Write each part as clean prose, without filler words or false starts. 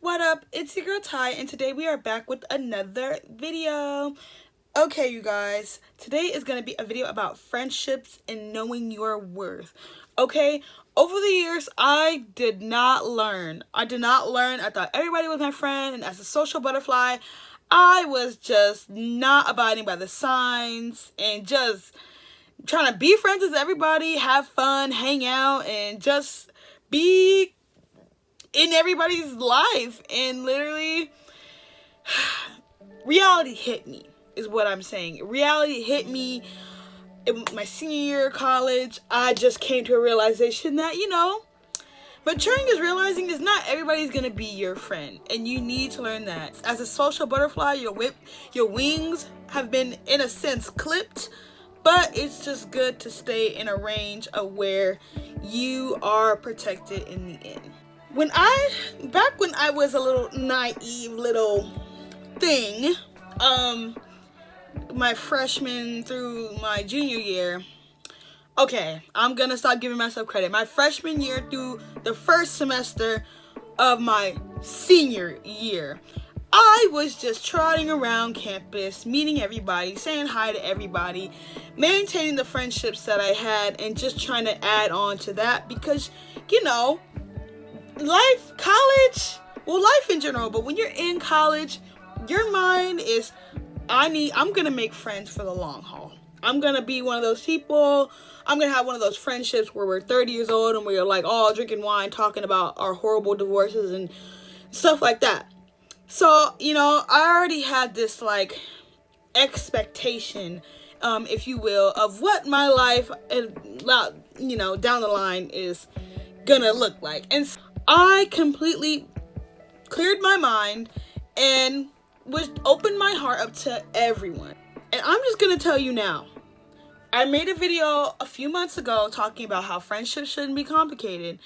What up? It's your girl Ty, and today we are back with another video. Okay, you guys, today is going to be a video about friendships and knowing your worth. Okay, over the years, I did not learn. I thought everybody was my friend, and as a social butterfly, I was just not abiding by the signs and just trying to be friends with everybody, have fun, hang out, and just be in everybody's life. And literally, reality hit me, is what I'm saying. Reality hit me in my senior year of college. I just came to a realization that, maturing is realizing is not everybody's gonna be your friend, and you need to learn that. As a social butterfly, your wings have been, in a sense, clipped, but it's just good to stay in a range of where you are protected in the end. Back when I was a little naive little thing, my freshman through my junior year, okay, I'm gonna stop giving myself credit. My freshman year through the first semester of my senior year, I was just trotting around campus, meeting everybody, saying hi to everybody, maintaining the friendships that I had, and just trying to add on to that because, life in general, but when you're in college, your mind is, I'm gonna make friends for the long haul. I'm gonna be one of those people. I'm gonna have one of those friendships where we're 30 years old and we're like all drinking wine, talking about our horrible divorces and stuff like that. So, I already had this like expectation, if you will, of what my life, down the line is gonna look like. And so I completely cleared my mind and opened my heart up to everyone. And I'm just gonna tell you now, I made a video a few months ago talking about how friendships shouldn't be complicated.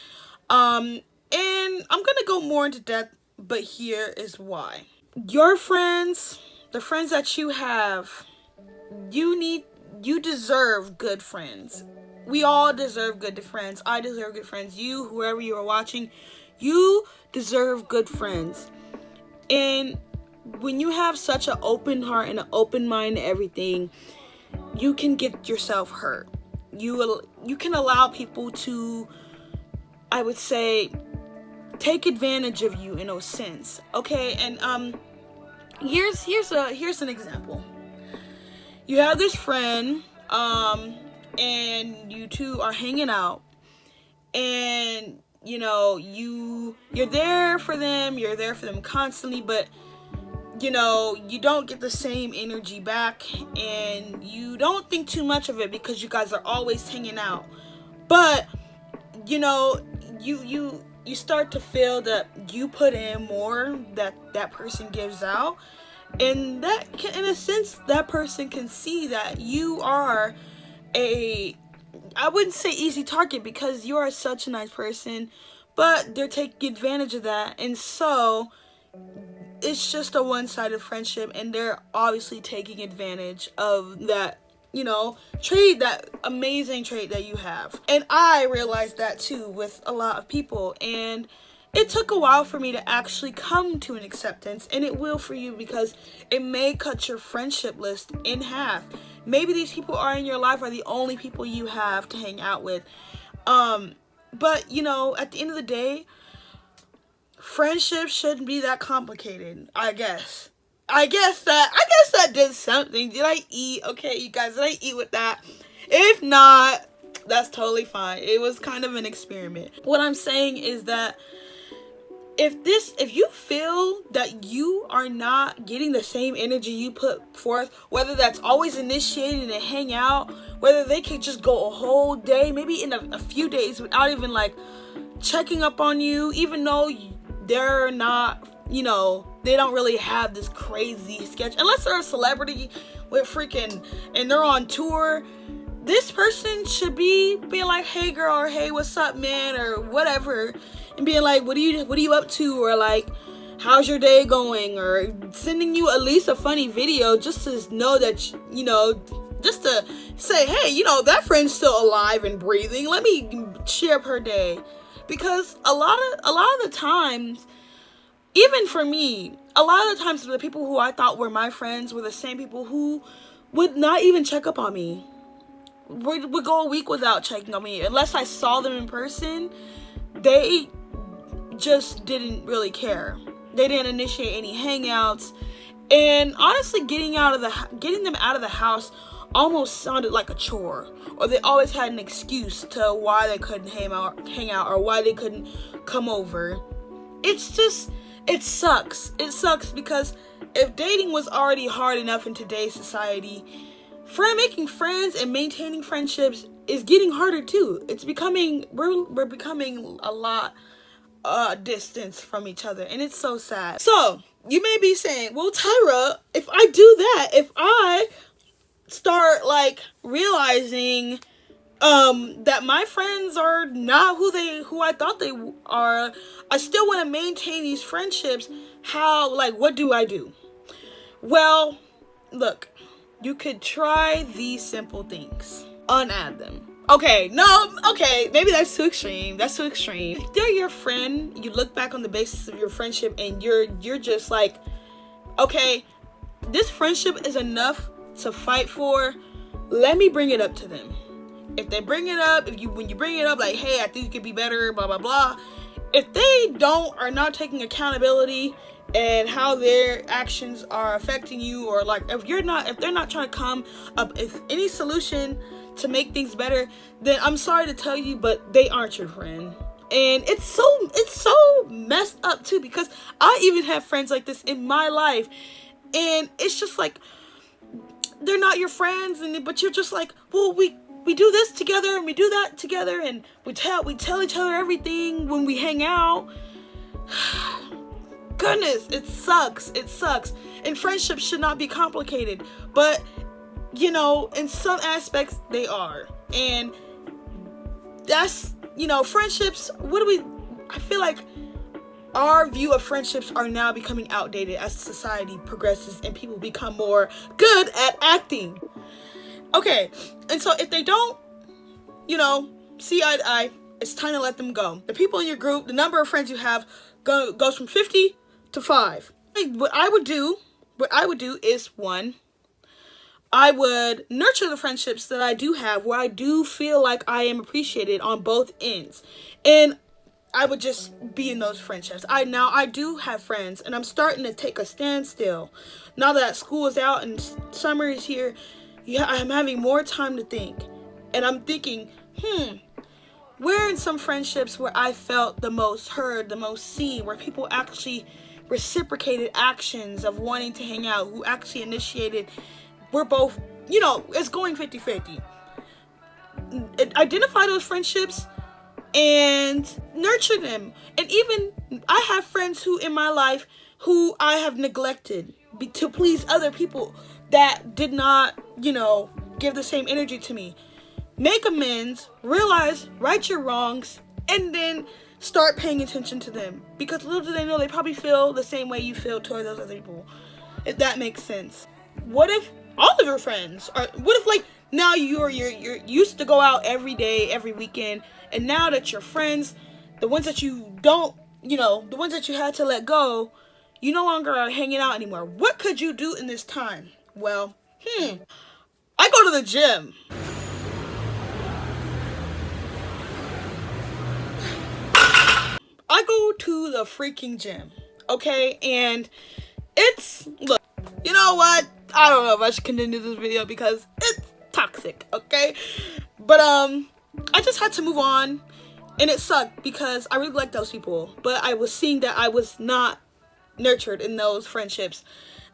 And I'm gonna go more into depth, but here is why. Your friends, the friends that you have, you deserve good friends. We all deserve good friends. I deserve good friends. You, whoever you are watching, you deserve good friends. And when you have such an open heart and an open mind to everything, you can get yourself hurt. You can allow people to, I would say, take advantage of you in a sense. Okay, and here's an example. You have this friend, and you two are hanging out, and you're there for them, constantly, but you don't get the same energy back, and you don't think too much of it because you guys are always hanging out. But you start to feel that you put in more that person gives out, and that can, in a sense, that person can see that you are I wouldn't say easy target because you are such a nice person, but they're taking advantage of that. And so it's just a one-sided friendship, and they're obviously taking advantage of that, trait, that amazing trait that you have. And I realized that too with a lot of people, and it took a while for me to actually come to an acceptance, and it will for you, because it may cut your friendship list in half. Maybe these people are in your life are the only people you have to hang out with. But at the end of the day, friendship shouldn't be that complicated. I guess that did something. Did I eat? Okay, you guys, did I eat with that? If not, that's totally fine. It was kind of an experiment. What I'm saying is that if you feel that you are not getting the same energy you put forth, whether that's always initiating a hangout, whether they could just go a whole day, maybe in a few days without even like checking up on you, even though they're not, they don't really have this crazy sketch, unless they're a celebrity with and they're on tour. This person should be being like, hey girl, or hey, what's up, man, or whatever, and being like, what are you up to, or like, how's your day going, or sending you at least a funny video just to know that, just to say, hey, that friend's still alive and breathing. Let me cheer up her day. Because a lot of the times, even for me, a lot of the times the people who I thought were my friends were the same people who would not even check up on me. Would go a week without checking on me. Unless I saw them in person, they just didn't really care. They didn't initiate any hangouts. And honestly, getting them out of the house almost sounded like a chore. Or they always had an excuse to why they couldn't hang out or why they couldn't come over. It sucks. It sucks because if dating was already hard enough in today's society, making friends and maintaining friendships is getting harder too. We're becoming a lot distance from each other, and it's so sad. So you may be saying, well, Tyra, if I do that, if I start like realizing that my friends are not who I thought they are, I still want to maintain these friendships, what do I do? Well, look, you could try these simple things. Unadd them. Okay, maybe that's too extreme. If they're your friend, you look back on the basis of your friendship and you're just like, okay, this friendship is enough to fight for. Let me bring it up to them. If they bring it up, when you bring it up, like, hey, I think you could be better, blah, blah, blah. If they are not taking accountability and how their actions are affecting you, or like if they're not trying to come up with any solution to make things better, then I'm sorry to tell you, but they aren't your friend. And it's so messed up too, because I even have friends like this in my life, and it's just like they're not your friends, but you're just like, well, we do this together and we do that together, and we tell each other everything when we hang out. Goodness, it sucks. And friendships should not be complicated, but in some aspects they are. And that's, friendships, I feel like our view of friendships are now becoming outdated as society progresses and people become more good at acting. Okay, and so if they don't, see eye to eye, it's time to let them go. The people in your group, the number of friends you have goes from 50 to 5. What I would do is, one, I would nurture the friendships that I do have, where I do feel like I am appreciated on both ends. And I would just be in those friendships. I do have friends, and I'm starting to take a standstill. Now that school is out and summer is here, I'm having more time to think. And I'm thinking, where in some friendships where I felt the most heard, the most seen, where people actually reciprocated actions of wanting to hang out, who actually initiated, we're both, it's going 50-50. Identify those friendships and nurture them. And even I have friends in my life who I have neglected to please other people that did not, give the same energy to me. Make amends, realize, right your wrongs, and then start paying attention to them. Because little do they know, they probably feel the same way you feel toward those other people. If that makes sense. What if all of your friends what if now you're used to go out every day, every weekend, and now that your friends, the ones that you don't, the ones that you had to let go, you no longer are hanging out anymore. What could you do in this time? Well, I go to the gym. I go to the freaking gym, okay? And look, you know what? I don't know if I should continue this video because it's toxic, okay? But I just had to move on, and it sucked because I really like those people, but I was seeing that I was not nurtured in those friendships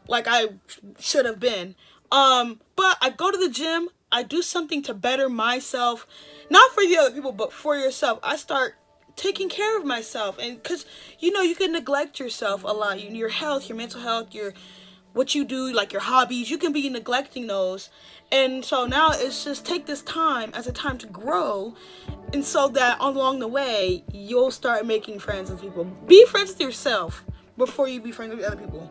like I should have been. But I go to the gym, I do something to better myself, not for the other people, but for yourself. I start taking care of myself, and because you can neglect yourself a lot, your health, your mental health, what you do, like your hobbies, you can be neglecting those. And so now it's just take this time as a time to grow, and so that along the way you'll start making friends with people. Be friends with yourself before you be friends with other people,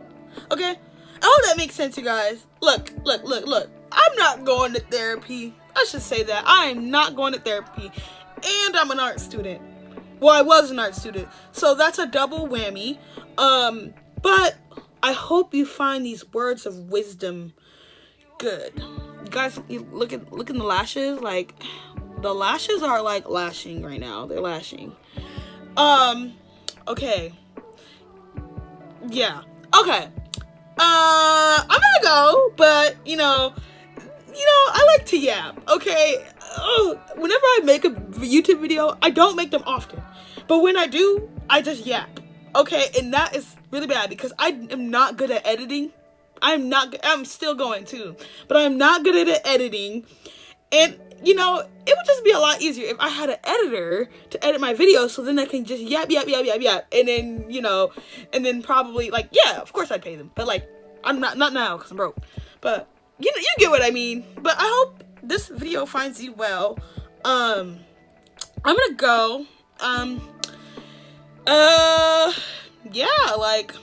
okay? I hope that makes sense, you guys. Look, I'm not going to therapy. I should say that I am not going to therapy, and I'm an art student. Well, I was an art student, so that's a double whammy. But I hope you find these words of wisdom good. You guys, you look in the lashes. Like, the lashes are like lashing right now. They're lashing. Okay. Yeah. Okay. I'm gonna go, but I like to yap. Okay. Whenever I make a YouTube video, I don't make them often, but when I do, I just yap. Okay, and that is really bad because I am not good at editing. I'm still going too, but I'm not good at editing. And, it would just be a lot easier if I had an editor to edit my videos, so then I can just yap. And then, and then probably, like, yeah, of course I'd pay them. But, like, I'm not now because I'm broke. But, you get what I mean. But I hope this video finds you well. I'm gonna go. Yeah, like...